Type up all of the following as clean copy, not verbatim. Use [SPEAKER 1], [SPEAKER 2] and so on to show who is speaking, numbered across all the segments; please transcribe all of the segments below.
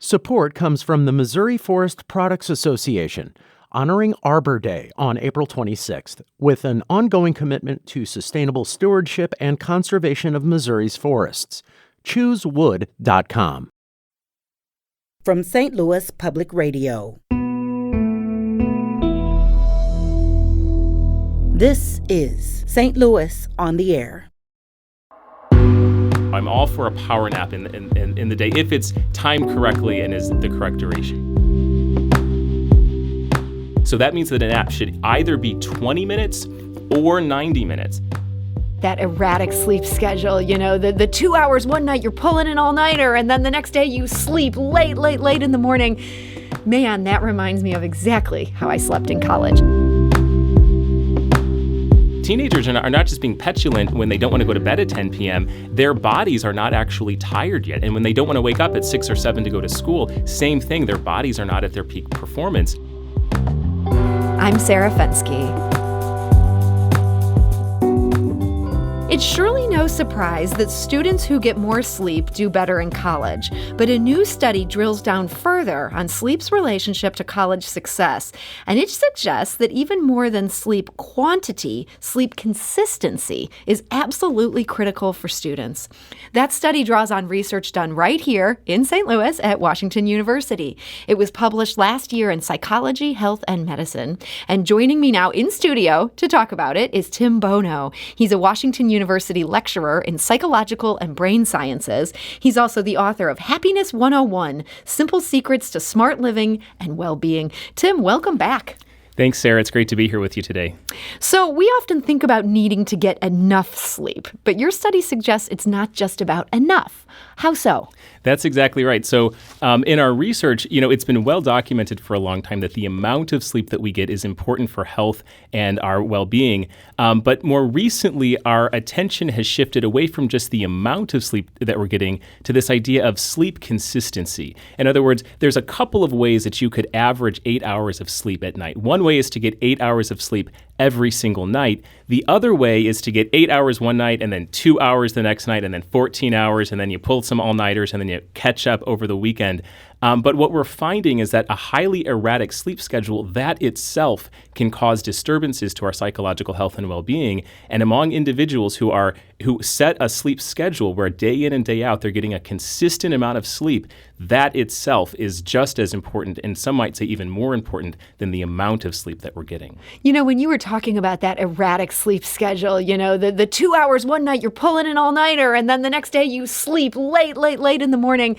[SPEAKER 1] Support comes from the Missouri Forest Products Association, honoring Arbor Day on April 26th, with an ongoing commitment to sustainable stewardship and conservation of Missouri's forests. ChooseWood.com.
[SPEAKER 2] From St. Louis Public Radio. This is St. Louis on the Air.
[SPEAKER 3] I'm all for a power nap in the day if it's timed correctly and is the correct duration. So that means that a nap should either be 20 minutes or 90 minutes.
[SPEAKER 4] That erratic sleep schedule, the 2 hours one night you're pulling an all-nighter and then the next day you sleep late in the morning. Man, that reminds me of exactly how I slept in college.
[SPEAKER 3] Teenagers are not just being petulant when they don't want to go to bed at 10 p.m. Their bodies are not actually tired yet. And when they don't want to wake up at 6 or 7 to go to school, same thing, their bodies are not at their peak performance.
[SPEAKER 4] I'm Sarah Fensky. It's surely no surprise that students who get more sleep do better in college, but a new study drills down further on sleep's relationship to college success, and it suggests that even more than sleep quantity, sleep consistency is absolutely critical for students. That study draws on research done right here in St. Louis at Washington University. It was published last year in Psychology, Health, and Medicine, and joining me now in studio to talk about it is Tim Bono. He's a Washington University lecturer in psychological and brain sciences. He's also the author of Happiness 101, Simple Secrets to Smart Living and Well-Being. Tim, welcome back.
[SPEAKER 3] Thanks, Sarah. It's great to be here with you today.
[SPEAKER 4] So we often think about needing to get enough sleep, but your study suggests it's not just about enough. How so?
[SPEAKER 3] That's exactly right. So in our research, it's been well documented for a long time that the amount of sleep that we get is important for health and our well-being. But more recently, our attention has shifted away from just the amount of sleep that we're getting to this idea of sleep consistency. In other words, there's a couple of ways that you could average 8 hours of sleep at night. One way is to get 8 hours of sleep every single night. The other way is to get 8 hours one night and then 2 hours the next night and then 14 hours and then you pull some all-nighters and then you catch up over the weekend. But what we're finding is that a highly erratic sleep schedule, that itself can cause disturbances to our psychological health and well-being. And among individuals who set a sleep schedule where day in and day out they're getting a consistent amount of sleep, that itself is just as important, and some might say even more important than the amount of sleep that we're getting.
[SPEAKER 4] When you were talking about that erratic sleep schedule, the 2 hours one night you're pulling an all-nighter and then the next day you sleep late in the morning.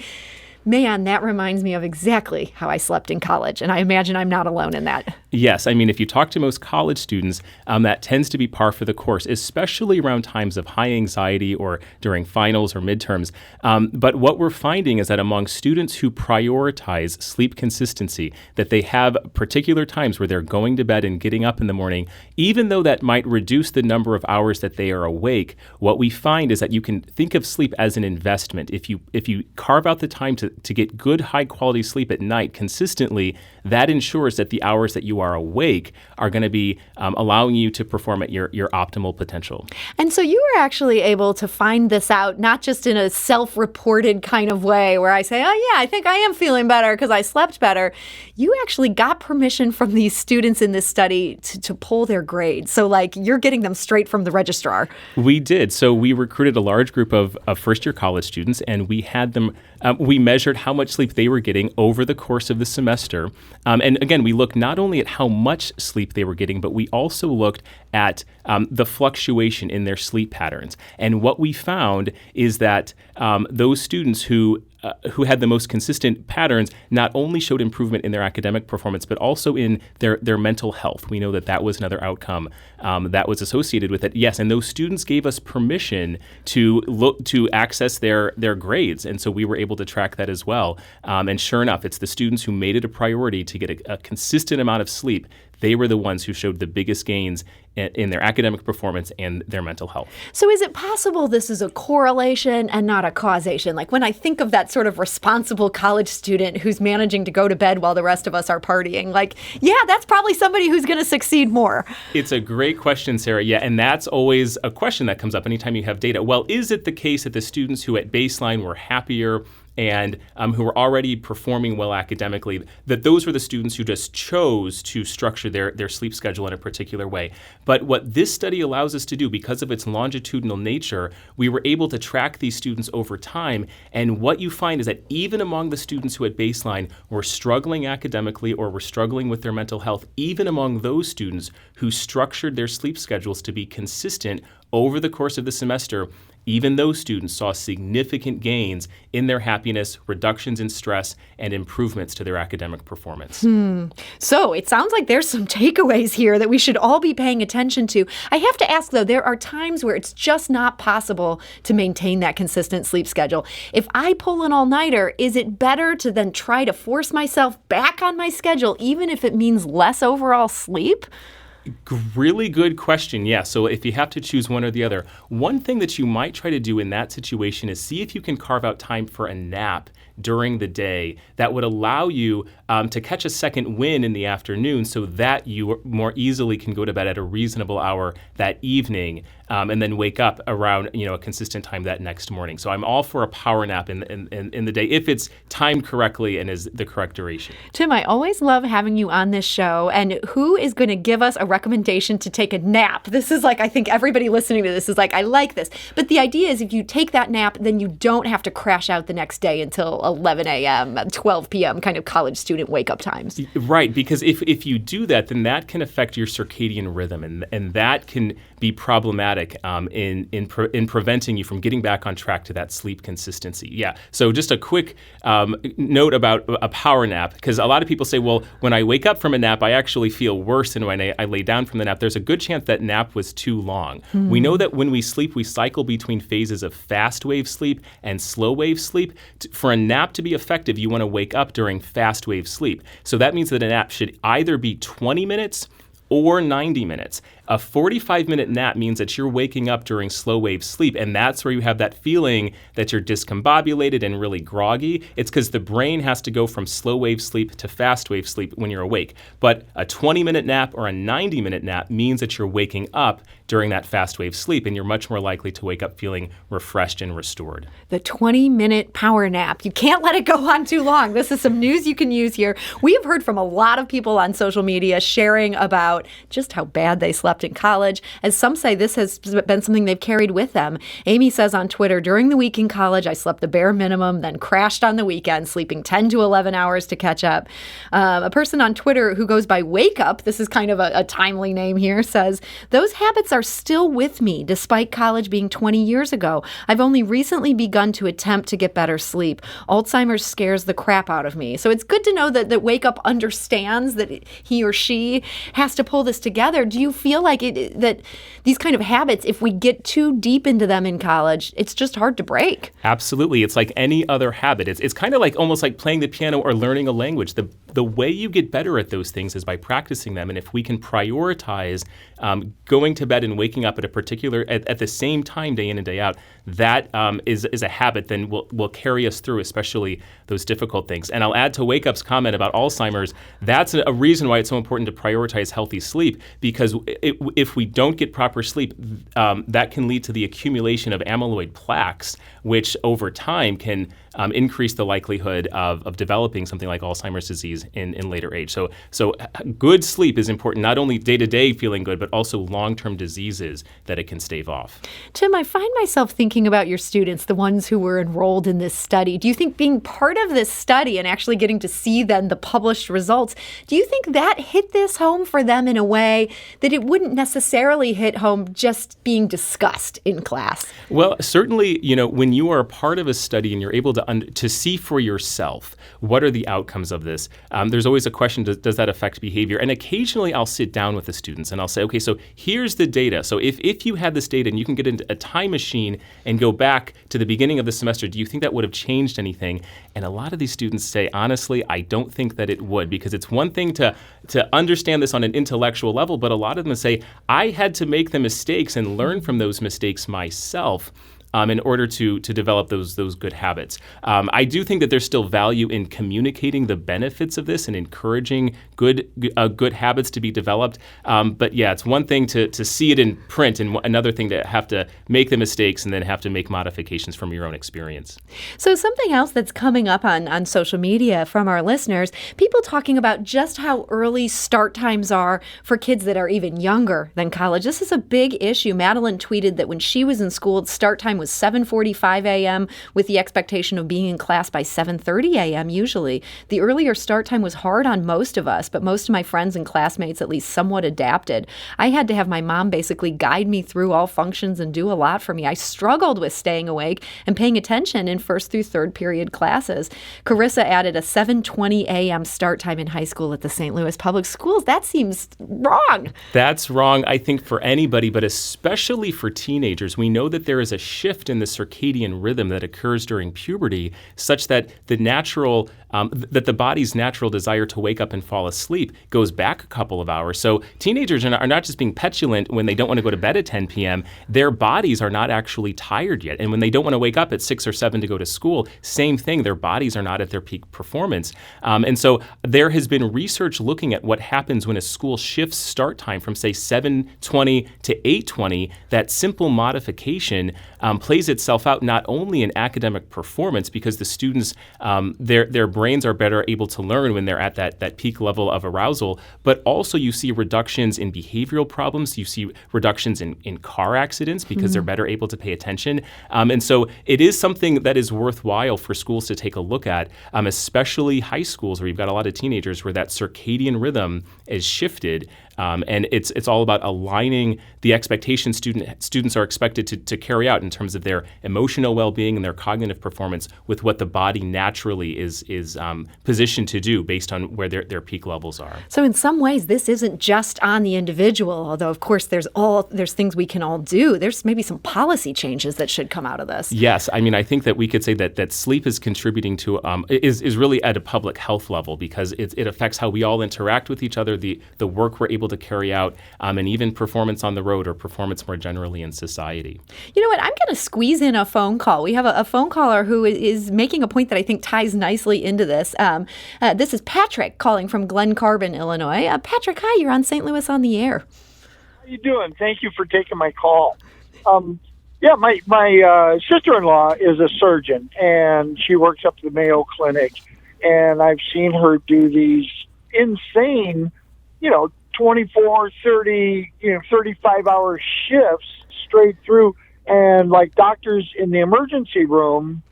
[SPEAKER 4] Man, that reminds me of exactly how I slept in college, and I imagine I'm not alone in that.
[SPEAKER 3] Yes, if you talk to most college students, that tends to be par for the course, especially around times of high anxiety or during finals or midterms. But what we're finding is that among students who prioritize sleep consistency, that they have particular times where they're going to bed and getting up in the morning, even though that might reduce the number of hours that they are awake, what we find is that you can think of sleep as an investment. If you carve out the time to get good, high-quality sleep at night consistently, that ensures that the hours that you are awake are going to be allowing you to perform at your optimal potential.
[SPEAKER 4] And so you were actually able to find this out, not just in a self-reported kind of way where I say, oh yeah, I think I am feeling better because I slept better. You actually got permission from these students in this study to pull their grades. So you're getting them straight from the registrar.
[SPEAKER 3] We did. So we recruited a large group of first-year college students, and we had them, we measured how much sleep they were getting over the course of the semester. And again, we looked not only at how much sleep they were getting, but we also looked at the fluctuation in their sleep patterns. And what we found is that those students who had the most consistent patterns not only showed improvement in their academic performance, but also in their mental health. We know that was another outcome that was associated with it. Yes, and those students gave us permission to access their grades, and so we were able to track that as well. And sure enough, it's the students who made it a priority to get a consistent amount of sleep. They were the ones who showed the biggest gains in their academic performance and their mental health. So
[SPEAKER 4] is it possible this is a correlation and not a causation? When I think of that sort of responsible college student who's managing to go to bed while the rest of us are partying, yeah, that's probably somebody who's going to succeed more.
[SPEAKER 3] It's a great question, Sarah. Yeah, and that's always a question that comes up anytime you have data. Well, is it the case that the students who at baseline were happier and who were already performing well academically, that those were the students who just chose to structure their sleep schedule in a particular way. But what this study allows us to do, because of its longitudinal nature, we were able to track these students over time. And what you find is that even among the students who at baseline were struggling academically or were struggling with their mental health, even among those students who structured their sleep schedules to be consistent over the course of the semester, even those students saw significant gains in their happiness, reductions in stress, and improvements to their academic performance.
[SPEAKER 4] So it sounds like there's some takeaways here that we should all be paying attention to. I have to ask, though, there are times where it's just not possible to maintain that consistent sleep schedule. If I pull an all-nighter, is it better to then try to force myself back on my schedule, even if it means less overall sleep?
[SPEAKER 3] Really good question. Yeah. So if you have to choose one or the other, one thing that you might try to do in that situation is see if you can carve out time for a nap during the day that would allow you to catch a second wind in the afternoon so that you more easily can go to bed at a reasonable hour that evening and then wake up around a consistent time that next morning. So I'm all for a power nap in the day if it's timed correctly and is the correct duration.
[SPEAKER 4] Tim, I always love having you on this show. And who is going to give us a recommendation to take a nap? This is like, I think everybody listening to this is like, I like this. But the idea is if you take that nap, then you don't have to crash out the next day until 11 a.m., 12 p.m., kind of college student wake-up times.
[SPEAKER 3] Right, because if you do that, then that can affect your circadian rhythm, and that can be problematic in preventing you from getting back on track to that sleep consistency. Yeah, so just a quick note about a power nap, because a lot of people say, well, when I wake up from a nap, I actually feel worse than when I lay down from the nap. There's a good chance that nap was too long. We know that when we sleep, we cycle between phases of fast wave sleep and slow wave sleep. For a nap to be effective, you want to wake up during fast wave sleep. So that means that a nap should either be 20 minutes or 90 minutes. A 45-minute nap means that you're waking up during slow wave sleep, and that's where you have that feeling that you're discombobulated and really groggy. It's because the brain has to go from slow wave sleep to fast wave sleep when you're awake. But a 20-minute nap or a 90-minute nap means that you're waking up during that fast wave sleep, and you're much more likely to wake up feeling refreshed and restored.
[SPEAKER 4] The 20-minute power nap. You can't let it go on too long. This is some news you can use here. We have heard from a lot of people on social media sharing about just how bad they slept in college. As some say, this has been something they've carried with them. Amy says on Twitter, during the week in college, I slept the bare minimum, then crashed on the weekend, sleeping 10 to 11 hours to catch up. A person on Twitter who goes by Wake Up, this is kind of a timely name here, says, those habits are still with me despite college being 20 years ago. I've only recently begun to attempt to get better sleep. Alzheimer's scares the crap out of me. So it's good to know that Wake Up understands that he or she has to pull this together. Do you feel like that these kind of habits, if we get too deep into them in college, it's just hard to break?
[SPEAKER 3] Absolutely. It's like any other habit. It's kind of like almost like playing the piano or learning a language. The way you get better at those things is by practicing them. And if we can prioritize going to bed and waking up at a particular at the same time day in and day out, that is a habit then will carry us through, especially those difficult things. And I'll add to Wake Up's comment about Alzheimer's. That's a reason why it's so important to prioritize healthy sleep, because if we don't get proper sleep, that can lead to the accumulation of amyloid plaques, which over time can increase the likelihood of developing something like Alzheimer's disease in later age. So good sleep is important, not only day-to-day feeling good, but also long-term diseases that it can stave off.
[SPEAKER 4] Tim, I find myself thinking about your students, the ones who were enrolled in this study. Do you think being part of this study and actually getting to see then the published results, do you think that hit this home for them in a way that it wouldn't necessarily hit home just being discussed in class?
[SPEAKER 3] Well, certainly, when you are a part of a study and you're able to see for yourself what are the outcomes of this, there's always a question, does that affect behavior? And occasionally I'll sit down with the students and I'll say, okay, so here's the data. So if you had this data and you can get into a time machine and go back to the beginning of the semester, do you think that would have changed anything? And a lot of these students say, honestly, I don't think that it would, because it's one thing to understand this on an intellectual level, but a lot of them say, I had to make the mistakes and learn from those mistakes myself. in order to develop those good habits. I do think that there's still value in communicating the benefits of this and encouraging good habits to be developed. But yeah, it's one thing to see it in print, and another thing to have to make the mistakes and then have to make modifications from your own experience.
[SPEAKER 4] So something else that's coming up on social media from our listeners, people talking about just how early start times are for kids that are even younger than college. This is a big issue. Madeline tweeted that when she was in school, start time was 7:45 a.m. with the expectation of being in class by 7:30 a.m. usually. The earlier start time was hard on most of us, but most of my friends and classmates at least somewhat adapted. I had to have my mom basically guide me through all functions and do a lot for me. I struggled with staying awake and paying attention in first through third period classes. Carissa added a 7:20 a.m. start time in high school at the St. Louis Public Schools. That seems wrong.
[SPEAKER 3] That's wrong, I think, for anybody, but especially for teenagers. We know that there is a shift in the circadian rhythm that occurs during puberty, such that the body's natural desire to wake up and fall asleep goes back a couple of hours. So teenagers are not just being petulant when they don't want to go to bed at 10 p.m. Their bodies are not actually tired yet. And when they don't want to wake up at 6 or 7 to go to school, same thing. Their bodies are not at their peak performance. And so there has been research looking at what happens when a school shifts start time from, say, 7:20 to 8:20. That simple modification plays itself out not only in academic performance, because the students, their brains are better able to learn when they're at that peak level of arousal, but also you see reductions in behavioral problems. You see reductions in car accidents because they're better able to pay attention. And so it is something that is worthwhile for schools to take a look at, especially high schools where you've got a lot of teenagers where that circadian rhythm is shifted. And it's all about aligning the expectations students are expected to carry out in terms of their emotional well-being and their cognitive performance with what the body naturally is positioned to do based on where their peak levels are.
[SPEAKER 4] So in some ways, this isn't just on the individual, although of course there's things we can all do. There's maybe some policy changes that should come out of this.
[SPEAKER 3] Yes, I mean, I think that we could say that sleep is contributing to is really at a public health level, because it affects how we all interact with each other, the work we're able to carry out, and even performance on the road or performance more generally in society.
[SPEAKER 4] You know what? I'm going to squeeze in a phone call. We have a phone caller who is making a point that I think ties nicely into this. This is Patrick calling from Glen Carbon, Illinois. Patrick, hi. You're on St. Louis on the Air.
[SPEAKER 5] How you doing? Thank you for taking my call. My sister-in-law is a surgeon, and she works up at the Mayo Clinic, and I've seen her do these insane, 24, 30, 35-hour shifts straight through. And like doctors in the emergency room,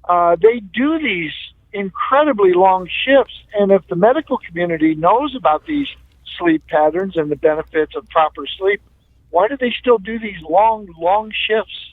[SPEAKER 5] they do these incredibly long shifts. And if the medical community knows about these sleep patterns and the benefits of proper sleep, why do they still do these long shifts?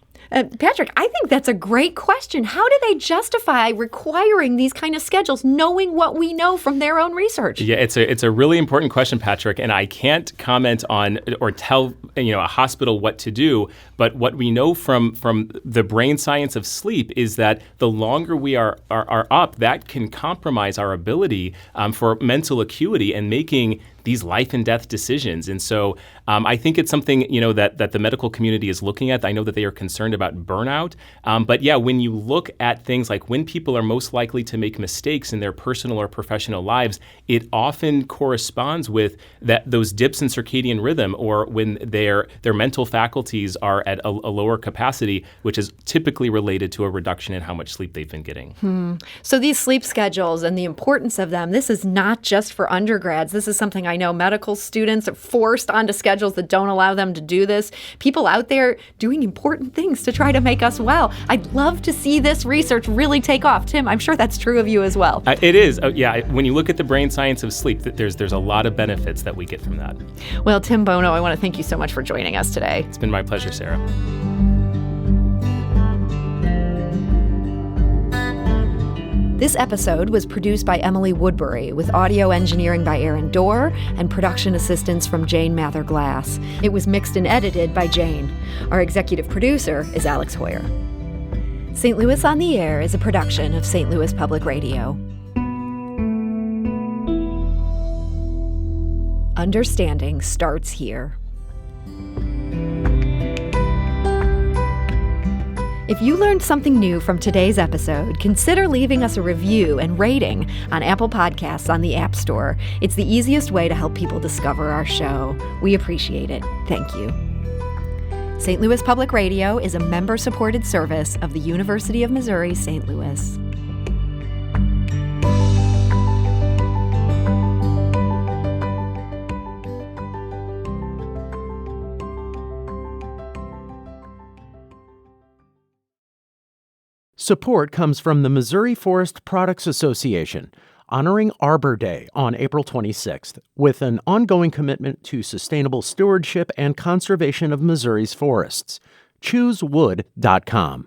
[SPEAKER 4] Patrick, I think that's a great question. How do they justify requiring these kind of schedules, knowing what we know from their own research?
[SPEAKER 3] Yeah, it's a really important question, Patrick, and I can't comment on or tell a hospital what to do. But what we know from the brain science of sleep is that the longer we are up, that can compromise our ability for mental acuity and making these life and death decisions. And so I think it's something, that the medical community is looking at. I know that they are concerned about burnout. But yeah, when you look at things like when people are most likely to make mistakes in their personal or professional lives, it often corresponds with those dips in circadian rhythm, or when their mental faculties are at a lower capacity, which is typically related to a reduction in how much sleep they've been getting.
[SPEAKER 4] So these sleep schedules and the importance of them, this is not just for undergrads. This is something I know medical students are forced onto schedules that don't allow them to do this. People out there doing important things to try to make us well. I'd love to see this research really take off. Tim, I'm sure that's true of you as well.
[SPEAKER 3] It is. When you look at the brain science of sleep, there's a lot of benefits that we get from that.
[SPEAKER 4] Well, Tim Bono, I want to thank you so much for joining us today.
[SPEAKER 3] It's been my pleasure, Sarah.
[SPEAKER 4] This episode was produced by Emily Woodbury, with audio engineering by Aaron Dorr and production assistance from Jane Mather-Glass. It was mixed and edited by Jane. Our executive producer is Alex Hoyer. St. Louis on the Air is a production of St. Louis Public Radio. Understanding starts here. If you learned something new from today's episode, consider leaving us a review and rating on Apple Podcasts on the App Store. It's the easiest way to help people discover our show. We appreciate it. Thank you. St. Louis Public Radio is a member-supported service of the University of Missouri, St. Louis.
[SPEAKER 1] Support comes from the Missouri Forest Products Association, honoring Arbor Day on April 26th, with an ongoing commitment to sustainable stewardship and conservation of Missouri's forests. ChooseWood.com.